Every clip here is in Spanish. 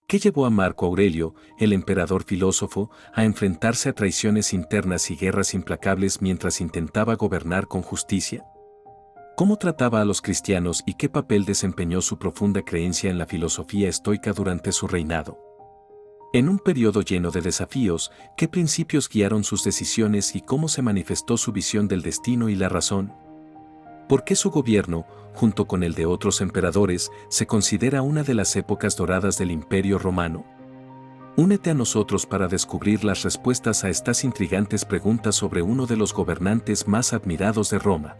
¿Qué llevó a Marco Aurelio, el emperador filósofo, a enfrentarse a traiciones internas y guerras implacables mientras intentaba gobernar con justicia? ¿Cómo trataba a los cristianos y qué papel desempeñó su profunda creencia en la filosofía estoica durante su reinado? En un periodo lleno de desafíos, ¿qué principios guiaron sus decisiones y cómo se manifestó su visión del destino y la razón? ¿Por qué su gobierno, junto con el de otros emperadores, se considera una de las épocas doradas del Imperio Romano? Únete a nosotros para descubrir las respuestas a estas intrigantes preguntas sobre uno de los gobernantes más admirados de Roma.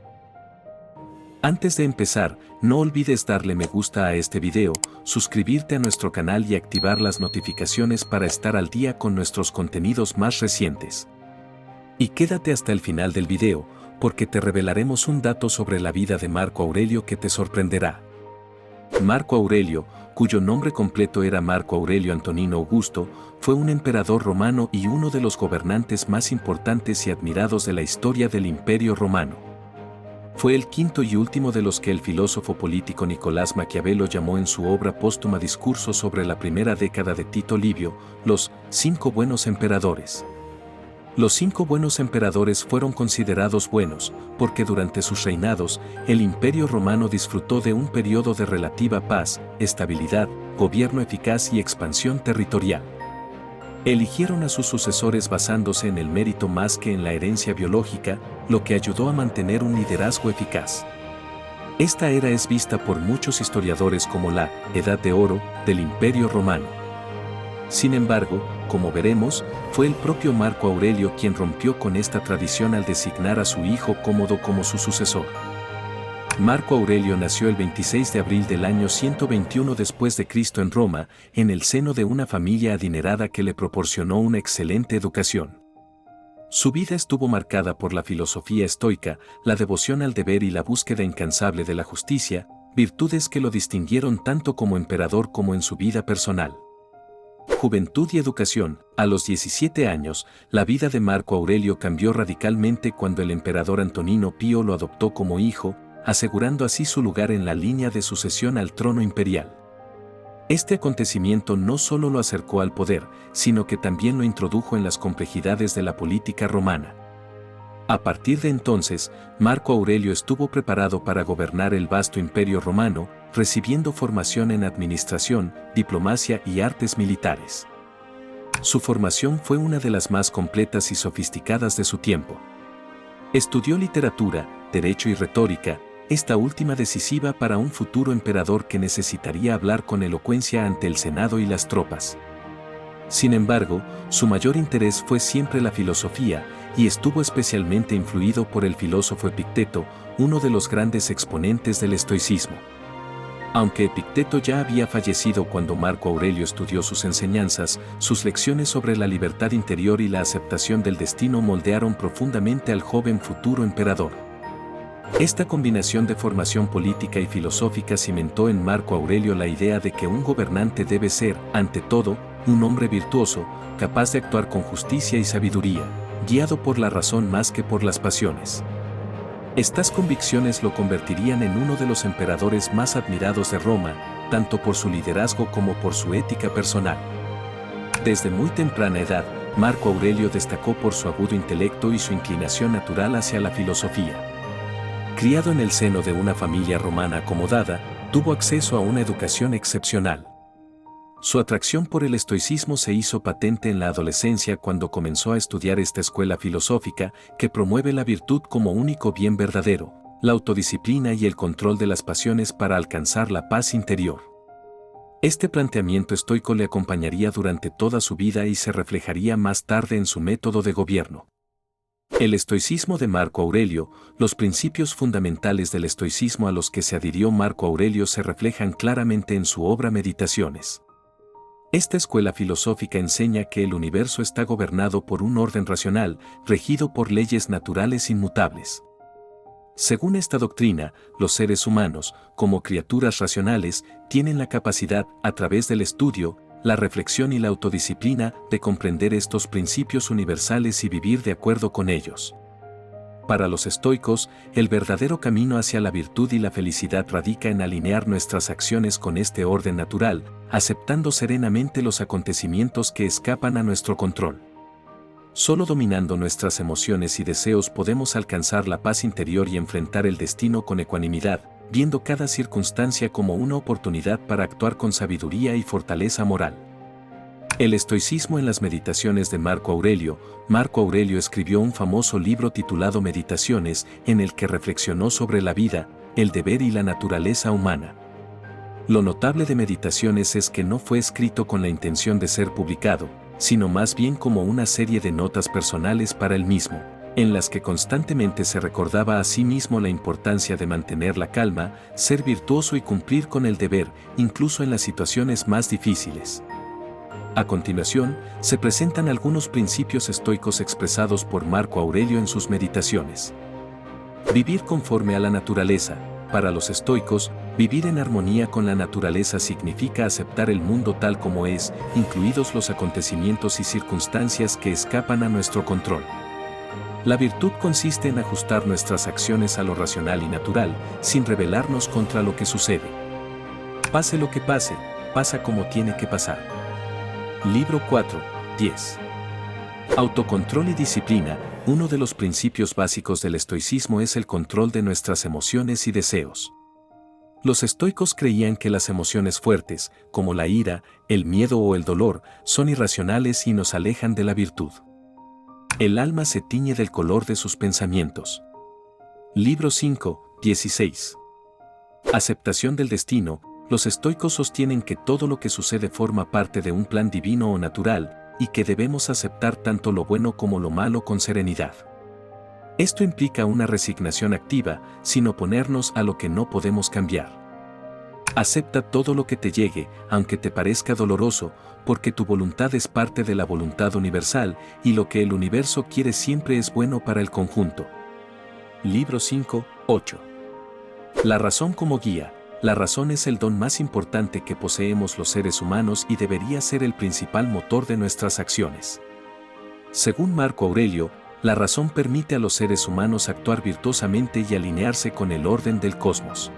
Antes de empezar, no olvides darle me gusta a este video, suscribirte a nuestro canal y activar las notificaciones para estar al día con nuestros contenidos más recientes. Y quédate hasta el final del video, porque te revelaremos un dato sobre la vida de Marco Aurelio que te sorprenderá. Marco Aurelio, cuyo nombre completo era Marco Aurelio Antonino Augusto, fue un emperador romano y uno de los gobernantes más importantes y admirados de la historia del Imperio Romano. Fue el quinto y último de los que el filósofo político Nicolás Maquiavelo llamó en su obra póstuma Discurso sobre la primera década de Tito Livio, los 5 buenos emperadores. Los 5 buenos emperadores fueron considerados buenos, porque durante sus reinados, el Imperio Romano disfrutó de un periodo de relativa paz, estabilidad, gobierno eficaz y expansión territorial. Eligieron a sus sucesores basándose en el mérito más que en la herencia biológica, lo que ayudó a mantener un liderazgo eficaz. Esta era es vista por muchos historiadores como la Edad de Oro del Imperio Romano. Sin embargo, como veremos, fue el propio Marco Aurelio quien rompió con esta tradición al designar a su hijo Cómodo como su sucesor. Marco Aurelio nació el 26 de abril del año 121 después de Cristo en Roma, en el seno de una familia adinerada que le proporcionó una excelente educación. Su vida estuvo marcada por la filosofía estoica, la devoción al deber y la búsqueda incansable de la justicia, virtudes que lo distinguieron tanto como emperador como en su vida personal. Juventud y educación. A los 17 años, la vida de Marco Aurelio cambió radicalmente cuando el emperador Antonino Pío lo adoptó como hijo, asegurando así su lugar en la línea de sucesión al trono imperial. Este acontecimiento no solo lo acercó al poder, sino que también lo introdujo en las complejidades de la política romana. A partir de entonces, Marco Aurelio estuvo preparado para gobernar el vasto imperio romano, recibiendo formación en administración, diplomacia y artes militares. Su formación fue una de las más completas y sofisticadas de su tiempo. Estudió literatura, derecho y retórica, esta última decisiva para un futuro emperador que necesitaría hablar con elocuencia ante el Senado y las tropas. Sin embargo, su mayor interés fue siempre la filosofía, y estuvo especialmente influido por el filósofo Epicteto, uno de los grandes exponentes del estoicismo. Aunque Epicteto ya había fallecido cuando Marco Aurelio estudió sus enseñanzas, sus lecciones sobre la libertad interior y la aceptación del destino moldearon profundamente al joven futuro emperador. Esta combinación de formación política y filosófica cimentó en Marco Aurelio la idea de que un gobernante debe ser, ante todo, un hombre virtuoso, capaz de actuar con justicia y sabiduría, guiado por la razón más que por las pasiones. Estas convicciones lo convertirían en uno de los emperadores más admirados de Roma, tanto por su liderazgo como por su ética personal. Desde muy temprana edad, Marco Aurelio destacó por su agudo intelecto y su inclinación natural hacia la filosofía. Criado en el seno de una familia romana acomodada, tuvo acceso a una educación excepcional. Su atracción por el estoicismo se hizo patente en la adolescencia cuando comenzó a estudiar esta escuela filosófica que promueve la virtud como único bien verdadero, la autodisciplina y el control de las pasiones para alcanzar la paz interior. Este planteamiento estoico le acompañaría durante toda su vida y se reflejaría más tarde en su método de gobierno. El estoicismo de Marco Aurelio. Los principios fundamentales del estoicismo a los que se adhirió Marco Aurelio se reflejan claramente en su obra Meditaciones. Esta escuela filosófica enseña que el universo está gobernado por un orden racional, regido por leyes naturales inmutables. Según esta doctrina, los seres humanos, como criaturas racionales, tienen la capacidad, a través del estudio, la reflexión y la autodisciplina, de comprender estos principios universales y vivir de acuerdo con ellos. Para los estoicos, el verdadero camino hacia la virtud y la felicidad radica en alinear nuestras acciones con este orden natural, aceptando serenamente los acontecimientos que escapan a nuestro control. Solo dominando nuestras emociones y deseos podemos alcanzar la paz interior y enfrentar el destino con ecuanimidad, viendo cada circunstancia como una oportunidad para actuar con sabiduría y fortaleza moral. El estoicismo en las meditaciones de Marco Aurelio. Marco Aurelio escribió un famoso libro titulado Meditaciones, en el que reflexionó sobre la vida, el deber y la naturaleza humana. Lo notable de Meditaciones es que no fue escrito con la intención de ser publicado, sino más bien como una serie de notas personales para él mismo, en las que constantemente se recordaba a sí mismo la importancia de mantener la calma, ser virtuoso y cumplir con el deber, incluso en las situaciones más difíciles. A continuación, se presentan algunos principios estoicos expresados por Marco Aurelio en sus meditaciones. Vivir conforme a la naturaleza. Para los estoicos, vivir en armonía con la naturaleza significa aceptar el mundo tal como es, incluidos los acontecimientos y circunstancias que escapan a nuestro control. La virtud consiste en ajustar nuestras acciones a lo racional y natural, sin rebelarnos contra lo que sucede. Pase lo que pase, pasa como tiene que pasar. Libro 4, 10. Autocontrol y disciplina. Uno de los principios básicos del estoicismo es el control de nuestras emociones y deseos. Los estoicos creían que las emociones fuertes, como la ira, el miedo o el dolor, son irracionales y nos alejan de la virtud. El alma se tiñe del color de sus pensamientos. Libro 5, 16. Aceptación del destino. Los estoicos sostienen que todo lo que sucede forma parte de un plan divino o natural, y que debemos aceptar tanto lo bueno como lo malo con serenidad. Esto implica una resignación activa, sin oponernos a lo que no podemos cambiar. Acepta todo lo que te llegue, aunque te parezca doloroso, porque tu voluntad es parte de la voluntad universal, y lo que el universo quiere siempre es bueno para el conjunto. Libro 5, 8. La razón como guía. La razón es el don más importante que poseemos los seres humanos y debería ser el principal motor de nuestras acciones. Según Marco Aurelio, la razón permite a los seres humanos actuar virtuosamente y alinearse con el orden del cosmos.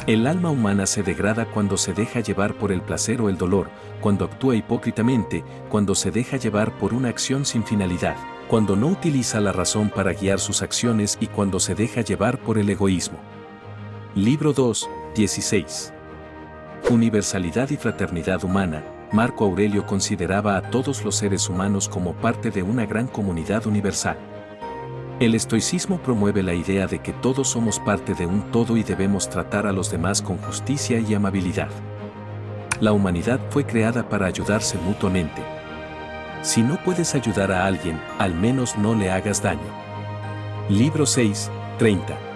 El alma humana se degrada cuando se deja llevar por el placer o el dolor, cuando actúa hipócritamente, cuando se deja llevar por una acción sin finalidad, cuando no utiliza la razón para guiar sus acciones y cuando se deja llevar por el egoísmo. Libro 2, 16. Universalidad y fraternidad humana. Marco Aurelio consideraba a todos los seres humanos como parte de una gran comunidad universal. El estoicismo promueve la idea de que todos somos parte de un todo y debemos tratar a los demás con justicia y amabilidad. La humanidad fue creada para ayudarse mutuamente. Si no puedes ayudar a alguien, al menos no le hagas daño. Libro 6, 30.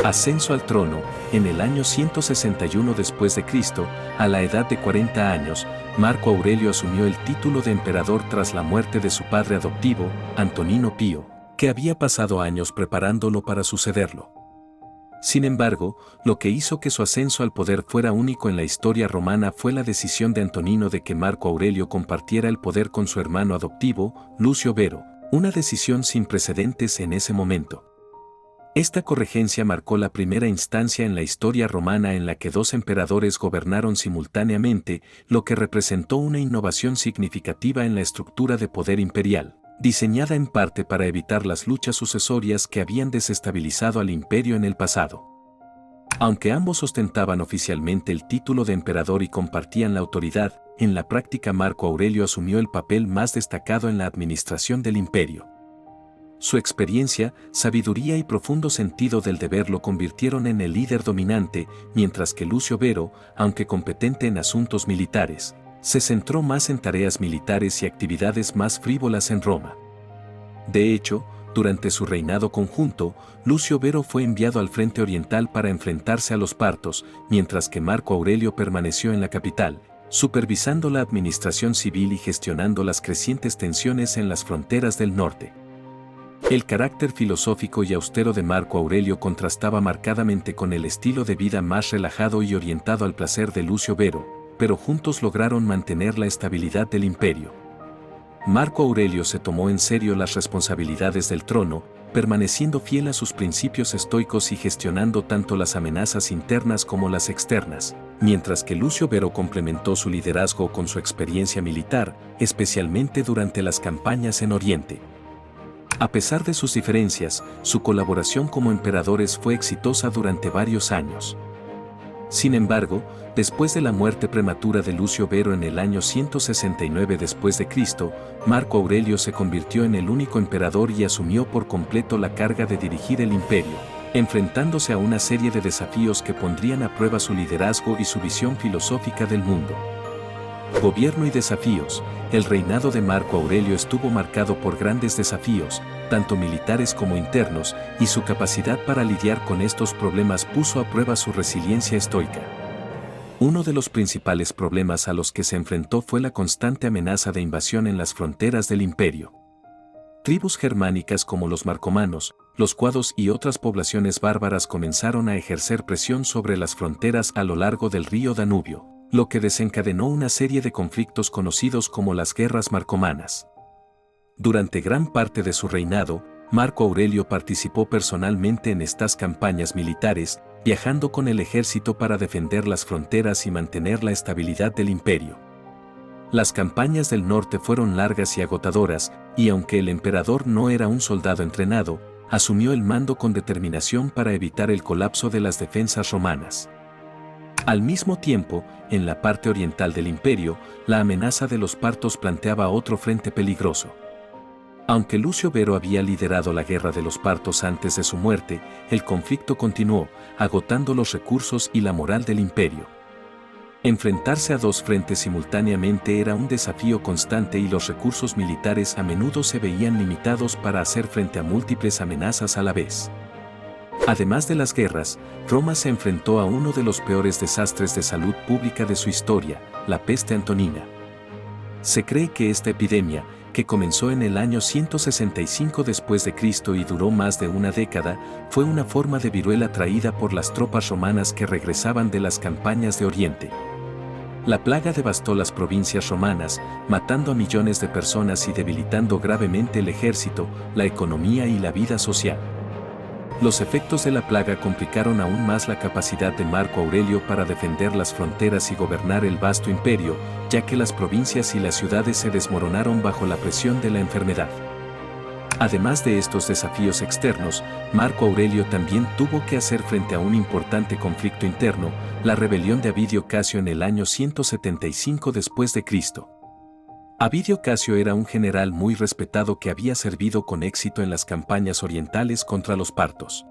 Ascenso al trono. En el año 161 después de Cristo, a la edad de 40 años, Marco Aurelio asumió el título de emperador tras la muerte de su padre adoptivo, Antonino Pío, que había pasado años preparándolo para sucederlo. Sin embargo, lo que hizo que su ascenso al poder fuera único en la historia romana fue la decisión de Antonino de que Marco Aurelio compartiera el poder con su hermano adoptivo, Lucio Vero, una decisión sin precedentes en ese momento. Esta corregencia marcó la primera instancia en la historia romana en la que dos emperadores gobernaron simultáneamente, lo que representó una innovación significativa en la estructura de poder imperial, diseñada en parte para evitar las luchas sucesorias que habían desestabilizado al imperio en el pasado. Aunque ambos ostentaban oficialmente el título de emperador y compartían la autoridad, en la práctica Marco Aurelio asumió el papel más destacado en la administración del imperio. Su experiencia, sabiduría y profundo sentido del deber lo convirtieron en el líder dominante, mientras que Lucio Vero, aunque competente en asuntos militares, se centró más en tareas militares y actividades más frívolas en Roma. De hecho, durante su reinado conjunto, Lucio Vero fue enviado al frente oriental para enfrentarse a los partos, mientras que Marco Aurelio permaneció en la capital, supervisando la administración civil y gestionando las crecientes tensiones en las fronteras del norte. El carácter filosófico y austero de Marco Aurelio contrastaba marcadamente con el estilo de vida más relajado y orientado al placer de Lucio Vero, pero juntos lograron mantener la estabilidad del imperio. Marco Aurelio se tomó en serio las responsabilidades del trono, permaneciendo fiel a sus principios estoicos y gestionando tanto las amenazas internas como las externas, mientras que Lucio Vero complementó su liderazgo con su experiencia militar, especialmente durante las campañas en Oriente. A pesar de sus diferencias, su colaboración como emperadores fue exitosa durante varios años. Sin embargo, después de la muerte prematura de Lucio Vero en el año 169 después de Cristo, Marco Aurelio se convirtió en el único emperador y asumió por completo la carga de dirigir el imperio, enfrentándose a una serie de desafíos que pondrían a prueba su liderazgo y su visión filosófica del mundo. Gobierno y desafíos. El reinado de Marco Aurelio estuvo marcado por grandes desafíos, tanto militares como internos, y su capacidad para lidiar con estos problemas puso a prueba su resiliencia estoica. Uno de los principales problemas a los que se enfrentó fue la constante amenaza de invasión en las fronteras del imperio. Tribus germánicas como los marcomanos, los cuados y otras poblaciones bárbaras comenzaron a ejercer presión sobre las fronteras a lo largo del río Danubio, lo que desencadenó una serie de conflictos conocidos como las guerras marcomanas. Durante gran parte de su reinado, Marco Aurelio participó personalmente en estas campañas militares, viajando con el ejército para defender las fronteras y mantener la estabilidad del imperio. Las campañas del norte fueron largas y agotadoras, y aunque el emperador no era un soldado entrenado, asumió el mando con determinación para evitar el colapso de las defensas romanas. Al mismo tiempo, en la parte oriental del imperio, la amenaza de los partos planteaba otro frente peligroso. Aunque Lucio Vero había liderado la guerra de los partos antes de su muerte, el conflicto continuó, agotando los recursos y la moral del imperio. Enfrentarse a dos frentes simultáneamente era un desafío constante y los recursos militares a menudo se veían limitados para hacer frente a múltiples amenazas a la vez. Además de las guerras, Roma se enfrentó a uno de los peores desastres de salud pública de su historia, la peste antonina. Se cree que esta epidemia, que comenzó en el año 165 después de Cristo y duró más de una década, fue una forma de viruela traída por las tropas romanas que regresaban de las campañas de Oriente. La plaga devastó las provincias romanas, matando a millones de personas y debilitando gravemente el ejército, la economía y la vida social. Los efectos de la plaga complicaron aún más la capacidad de Marco Aurelio para defender las fronteras y gobernar el vasto imperio, ya que las provincias y las ciudades se desmoronaron bajo la presión de la enfermedad. Además de estos desafíos externos, Marco Aurelio también tuvo que hacer frente a un importante conflicto interno, la rebelión de Avidio Casio en el año 175 después de Cristo. Avidio Casio era un general muy respetado que había servido con éxito en las campañas orientales contra los partos.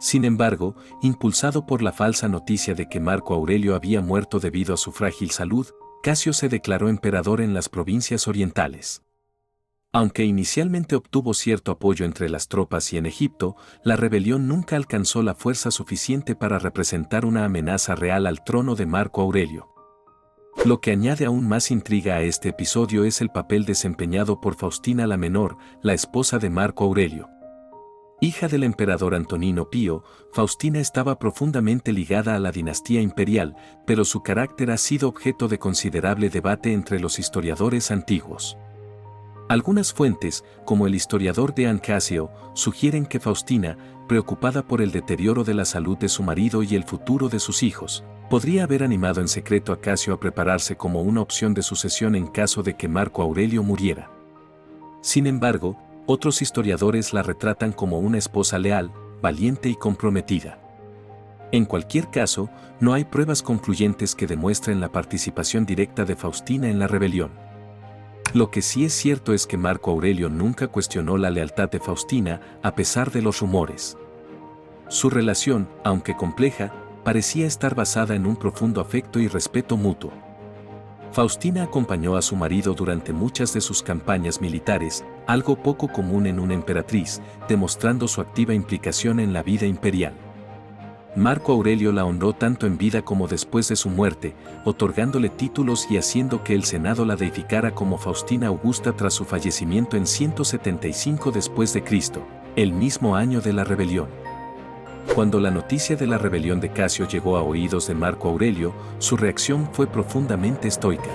Sin embargo, impulsado por la falsa noticia de que Marco Aurelio había muerto debido a su frágil salud, Casio se declaró emperador en las provincias orientales. Aunque inicialmente obtuvo cierto apoyo entre las tropas y en Egipto, la rebelión nunca alcanzó la fuerza suficiente para representar una amenaza real al trono de Marco Aurelio. Lo que añade aún más intriga a este episodio es el papel desempeñado por Faustina la Menor, la esposa de Marco Aurelio. Hija del emperador Antonino Pío, Faustina estaba profundamente ligada a la dinastía imperial, pero su carácter ha sido objeto de considerable debate entre los historiadores antiguos. Algunas fuentes, como el historiador Dean Casio, sugieren que Faustina, preocupada por el deterioro de la salud de su marido y el futuro de sus hijos, podría haber animado en secreto a Casio a prepararse como una opción de sucesión en caso de que Marco Aurelio muriera. Sin embargo, otros historiadores la retratan como una esposa leal, valiente y comprometida. En cualquier caso, no hay pruebas concluyentes que demuestren la participación directa de Faustina en la rebelión. Lo que sí es cierto es que Marco Aurelio nunca cuestionó la lealtad de Faustina a pesar de los rumores. Su relación, aunque compleja, parecía estar basada en un profundo afecto y respeto mutuo. Faustina acompañó a su marido durante muchas de sus campañas militares, algo poco común en una emperatriz, demostrando su activa implicación en la vida imperial. Marco Aurelio la honró tanto en vida como después de su muerte, otorgándole títulos y haciendo que el Senado la deificara como Faustina Augusta tras su fallecimiento en 175 después de Cristo, el mismo año de la rebelión. Cuando la noticia de la rebelión de Casio llegó a oídos de Marco Aurelio, su reacción fue profundamente estoica.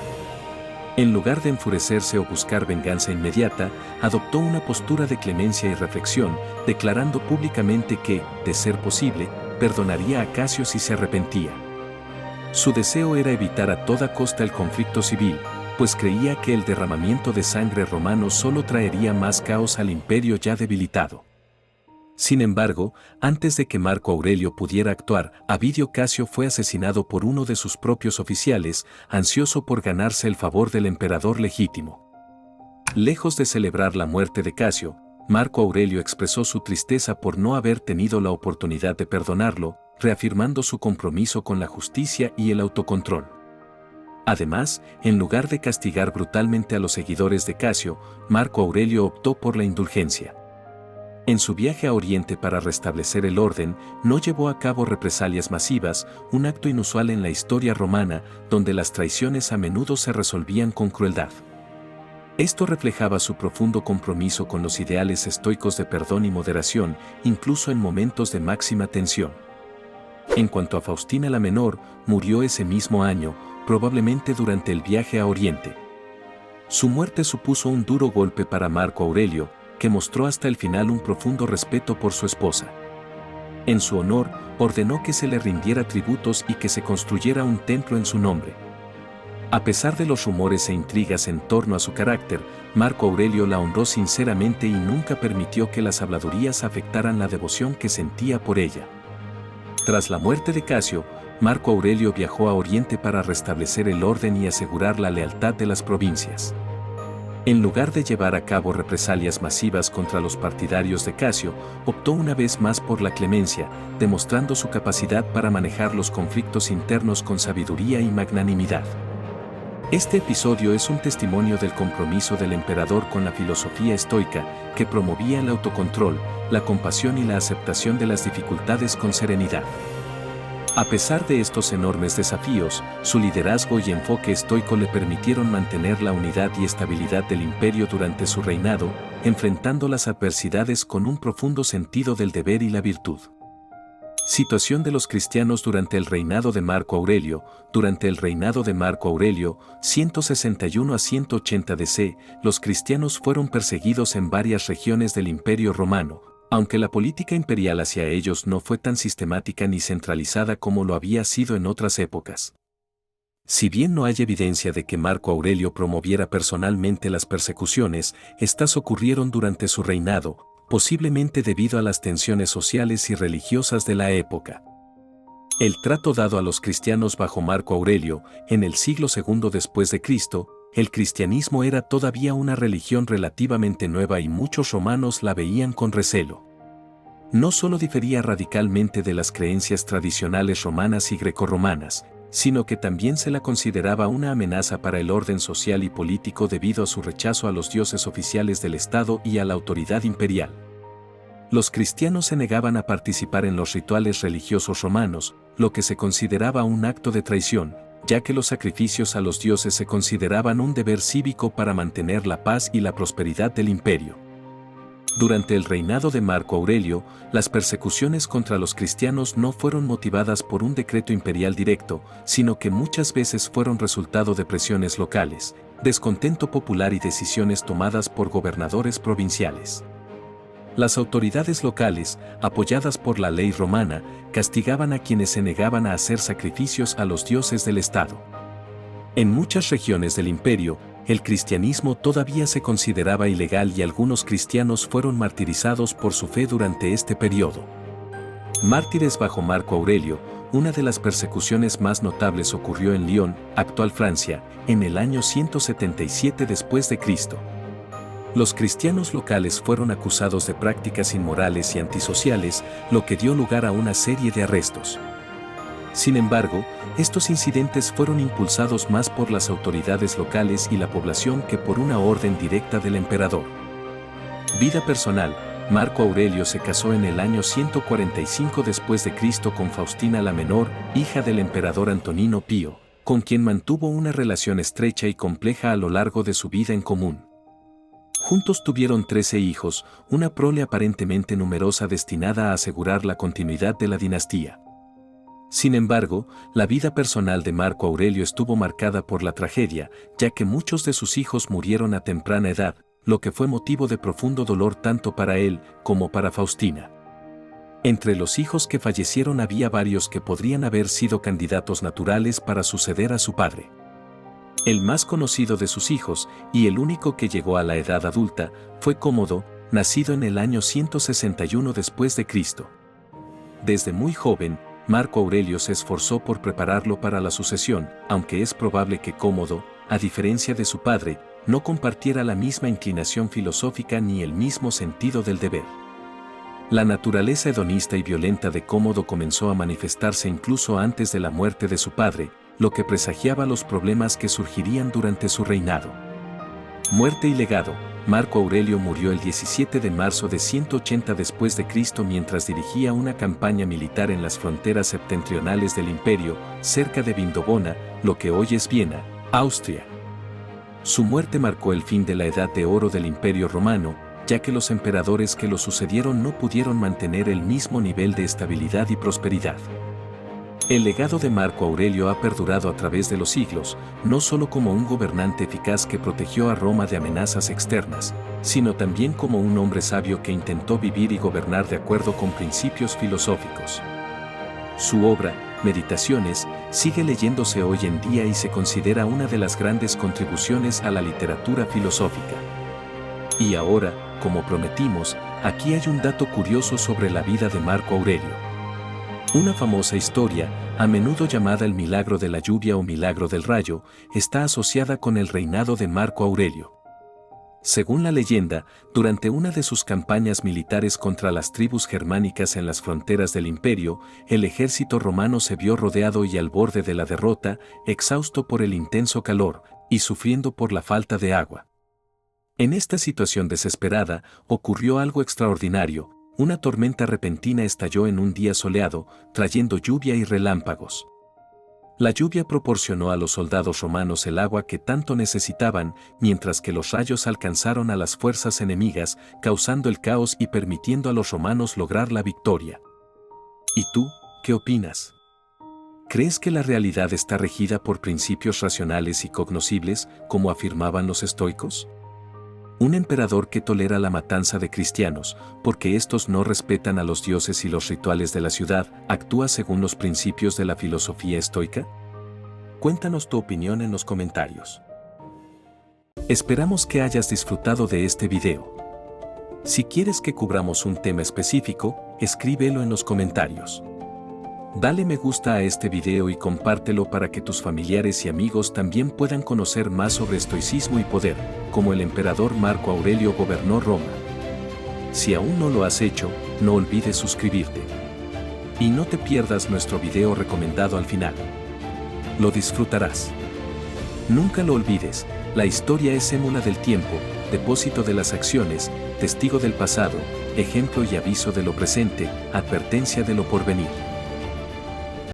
En lugar de enfurecerse o buscar venganza inmediata, adoptó una postura de clemencia y reflexión, declarando públicamente que, de ser posible, perdonaría a Casio si se arrepentía. Su deseo era evitar a toda costa el conflicto civil, pues creía que el derramamiento de sangre romano solo traería más caos al imperio ya debilitado. Sin embargo, antes de que Marco Aurelio pudiera actuar, Avidio Casio fue asesinado por uno de sus propios oficiales, ansioso por ganarse el favor del emperador legítimo. Lejos de celebrar la muerte de Casio, Marco Aurelio expresó su tristeza por no haber tenido la oportunidad de perdonarlo, reafirmando su compromiso con la justicia y el autocontrol. Además, en lugar de castigar brutalmente a los seguidores de Casio, Marco Aurelio optó por la indulgencia. En su viaje a Oriente para restablecer el orden, no llevó a cabo represalias masivas, un acto inusual en la historia romana, donde las traiciones a menudo se resolvían con crueldad. Esto reflejaba su profundo compromiso con los ideales estoicos de perdón y moderación, incluso en momentos de máxima tensión. En cuanto a Faustina la Menor, murió ese mismo año, probablemente durante el viaje a Oriente. Su muerte supuso un duro golpe para Marco Aurelio, que mostró hasta el final un profundo respeto por su esposa. En su honor, ordenó que se le rindiera tributos y que se construyera un templo en su nombre. A pesar de los rumores e intrigas en torno a su carácter, Marco Aurelio la honró sinceramente y nunca permitió que las habladurías afectaran la devoción que sentía por ella. Tras la muerte de Casio, Marco Aurelio viajó a Oriente para restablecer el orden y asegurar la lealtad de las provincias. En lugar de llevar a cabo represalias masivas contra los partidarios de Casio, optó una vez más por la clemencia, demostrando su capacidad para manejar los conflictos internos con sabiduría y magnanimidad. Este episodio es un testimonio del compromiso del emperador con la filosofía estoica, que promovía el autocontrol, la compasión y la aceptación de las dificultades con serenidad. A pesar de estos enormes desafíos, su liderazgo y enfoque estoico le permitieron mantener la unidad y estabilidad del imperio durante su reinado, enfrentando las adversidades con un profundo sentido del deber y la virtud. Situación de los cristianos durante el reinado de Marco Aurelio. Durante el reinado de Marco Aurelio, 161 a 180 DC, los cristianos fueron perseguidos en varias regiones del Imperio Romano, aunque la política imperial hacia ellos no fue tan sistemática ni centralizada como lo había sido en otras épocas. Si bien no hay evidencia de que Marco Aurelio promoviera personalmente las persecuciones, estas ocurrieron durante su reinado, posiblemente debido a las tensiones sociales y religiosas de la época. El trato dado a los cristianos bajo Marco Aurelio, en el siglo II después de Cristo, el cristianismo era todavía una religión relativamente nueva y muchos romanos la veían con recelo. No solo difería radicalmente de las creencias tradicionales romanas y grecorromanas, sino que también se la consideraba una amenaza para el orden social y político debido a su rechazo a los dioses oficiales del Estado y a la autoridad imperial. Los cristianos se negaban a participar en los rituales religiosos romanos, lo que se consideraba un acto de traición, ya que los sacrificios a los dioses se consideraban un deber cívico para mantener la paz y la prosperidad del imperio. Durante el reinado de Marco Aurelio, las persecuciones contra los cristianos no fueron motivadas por un decreto imperial directo, sino que muchas veces fueron resultado de presiones locales, descontento popular y decisiones tomadas por gobernadores provinciales. Las autoridades locales, apoyadas por la ley romana, castigaban a quienes se negaban a hacer sacrificios a los dioses del Estado. En muchas regiones del imperio, el cristianismo todavía se consideraba ilegal y algunos cristianos fueron martirizados por su fe durante este periodo. Mártires bajo Marco Aurelio. Una de las persecuciones más notables ocurrió en Lyon, actual Francia, en el año 177 después de Cristo. Los cristianos locales fueron acusados de prácticas inmorales y antisociales, lo que dio lugar a una serie de arrestos. Sin embargo, estos incidentes fueron impulsados más por las autoridades locales y la población que por una orden directa del emperador. Vida personal. Marco Aurelio se casó en el año 145 después de Cristo con Faustina la Menor, hija del emperador Antonino Pío, con quien mantuvo una relación estrecha y compleja a lo largo de su vida en común. Juntos tuvieron 13 hijos, una prole aparentemente numerosa destinada a asegurar la continuidad de la dinastía. Sin embargo, la vida personal de Marco Aurelio estuvo marcada por la tragedia, ya que muchos de sus hijos murieron a temprana edad, lo que fue motivo de profundo dolor tanto para él como para Faustina. Entre los hijos que fallecieron había varios que podrían haber sido candidatos naturales para suceder a su padre. El más conocido de sus hijos, y el único que llegó a la edad adulta, fue Cómodo, nacido en el año 161 después de Cristo. Desde muy joven, Marco Aurelio se esforzó por prepararlo para la sucesión, aunque es probable que Cómodo, a diferencia de su padre, no compartiera la misma inclinación filosófica ni el mismo sentido del deber. La naturaleza hedonista y violenta de Cómodo comenzó a manifestarse incluso antes de la muerte de su padre, lo que presagiaba los problemas que surgirían durante su reinado. Muerte y legado. Marco Aurelio murió el 17 de marzo de 180 después de Cristo mientras dirigía una campaña militar en las fronteras septentrionales del imperio, cerca de Vindobona, lo que hoy es Viena, Austria. Su muerte marcó el fin de la Edad de Oro del Imperio Romano, ya que los emperadores que lo sucedieron no pudieron mantener el mismo nivel de estabilidad y prosperidad. El legado de Marco Aurelio ha perdurado a través de los siglos, no solo como un gobernante eficaz que protegió a Roma de amenazas externas, sino también como un hombre sabio que intentó vivir y gobernar de acuerdo con principios filosóficos. Su obra, Meditaciones, sigue leyéndose hoy en día y se considera una de las grandes contribuciones a la literatura filosófica. Y ahora, como prometimos, aquí hay un dato curioso sobre la vida de Marco Aurelio. Una famosa historia, a menudo llamada el milagro de la lluvia o milagro del rayo, está asociada con el reinado de Marco Aurelio. Según la leyenda, durante una de sus campañas militares contra las tribus germánicas en las fronteras del imperio, el ejército romano se vio rodeado y al borde de la derrota, exhausto por el intenso calor y sufriendo por la falta de agua. En esta situación desesperada, ocurrió algo extraordinario. Una tormenta repentina estalló en un día soleado, trayendo lluvia y relámpagos. La lluvia proporcionó a los soldados romanos el agua que tanto necesitaban, mientras que los rayos alcanzaron a las fuerzas enemigas, causando el caos y permitiendo a los romanos lograr la victoria. ¿Y tú, qué opinas? ¿Crees que la realidad está regida por principios racionales y cognoscibles, como afirmaban los estoicos? Un emperador que tolera la matanza de cristianos, porque estos no respetan a los dioses y los rituales de la ciudad, ¿actúa según los principios de la filosofía estoica? Cuéntanos tu opinión en los comentarios. Esperamos que hayas disfrutado de este video. Si quieres que cubramos un tema específico, escríbelo en los comentarios. Dale me gusta a este video y compártelo para que tus familiares y amigos también puedan conocer más sobre estoicismo y poder, como el emperador Marco Aurelio gobernó Roma. Si aún no lo has hecho, no olvides suscribirte. Y no te pierdas nuestro video recomendado al final. Lo disfrutarás. Nunca lo olvides, la historia es émula del tiempo, depósito de las acciones, testigo del pasado, ejemplo y aviso de lo presente, advertencia de lo porvenir.